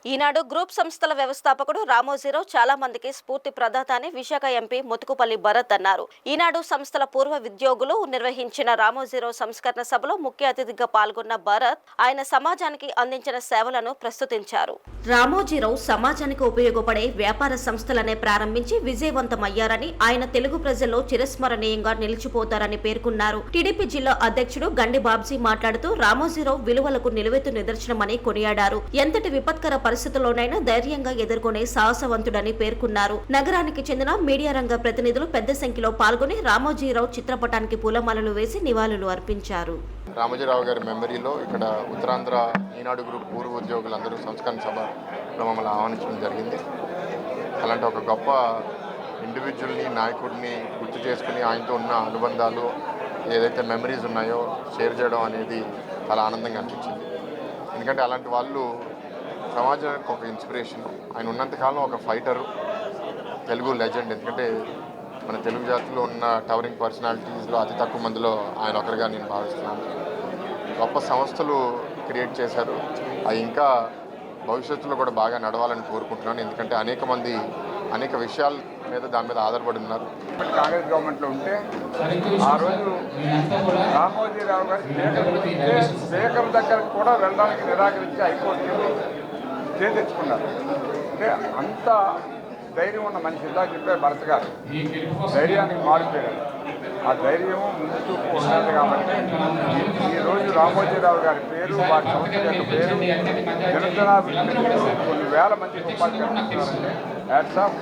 ఈనాడు group సంస్థల వ్యవస్థాపకుడు రామోజీరావు చాలా మందికి స్ఫూర్తి ప్రదాత అని విశాఖ ఎంపీ ముతుకుపల్లి భరత్ అన్నారు. ఈనాడు సంస్థల పూర్వ ఉద్యోగులు నిర్వహించిన రామోజీరావు సంస్కరణ సభలో ముఖ్య అతిథిగా పాల్గొన్న భరత్ ఆయన సమాజానికి అందించిన సేవలను ప్రస్తుతించారు. రామోజీరావు సమాజానికి ఉపయోగపడే వ్యాపార సంస్థలనే ప్రారంభించి విజయవంతమయ్యారని, ఆయన తెలుగు ప్రజల్లో చిరస్మరణీయంగా నిలిచిపోతారని పేర్కొన్నారు. టీడీపీ జిల్లా అధ్యక్షుడు గండి బాబ్జీ మాట్లాడుతూ రామోజీరావు విలువలకు నిలువెత్తు నిదర్శనమని కొనియాడారు. ఎంతటి విపత్కర పరిస్థితుల్లోనైనా ధైర్యంగా ఎదుర్కొనే సాహసవంతుడని పేర్కొన్నారు. నగరానికి చెందిన మీడియా రంగ ప్రతినిధులు పెద్ద సంఖ్యలో పాల్గొని రామోజీరావు చిత్రపటానికి పూలమాలలు వేసి నివాళులు అర్పించారు. రామోజీరావు గారి మెమరీలో ఇక్కడ ఉత్తరాంధ్ర ఈనాడు గ్రూప్ పూర్వ ఉద్యోగులందరూ సంస్కరణ సభలో మమ్మల్ని ఆహ్వానించడం జరిగింది. అలాంటి ఒక గొప్ప ఇండివిజువల్ని, నాయకుడిని గుర్తు చేసుకుని ఆయనతో ఉన్న అనుబంధాలు ఏదైతే మెమరీస్ ఉన్నాయో షేర్ చేయడం అనేది చాలా ఆనందంగా అనిపించింది. ఎందుకంటే అలాంటి వాళ్ళు సమాజానికి ఒక ఇన్స్పిరేషన్. ఆయన ఉన్నంతకాలం ఒక ఫైటరు, తెలుగు లెజెండ్. ఎందుకంటే మన తెలుగు జాతిలో ఉన్న టవరింగ్ పర్సనాలిటీస్లో అతి తక్కువ మందిలో ఆయన ఒకరిగా నేను భావిస్తున్నాను. గొప్ప సంస్థలు క్రియేట్ చేశారు. అవి ఇంకా భవిష్యత్తులో కూడా బాగా నడవాలని కోరుకుంటున్నాను. ఎందుకంటే అనేక విషయాల మీద దాని మీద ఆధారపడి ఉన్నారు. కాంగ్రెస్ గవర్నమెంట్లో ఉంటే ఆ రోజు రామోజీరావు గారు స్పీకర్ దగ్గరకు కూడా వెళ్ళడానికి నిరాకరించి హైకోర్టు తెచ్చుకున్నారు. అంటే అంత ధైర్యం ఉన్న మనిషి ఇందాక చెప్పారు భరత్ గారు, ధైర్యానికి మారిపోయారు. ఆ ధైర్యం ముందు చూపు ఉన్నది కాబట్టి ఈరోజు రామోజీరావు గారి పేరు, వారి సంస్థ యొక్క పేరు జనజనాభివృద్ధి కొన్ని వేల మందికి ఉపాధి కల్పిస్తున్నారంటే హ్యాట్స్ ఆఫ్.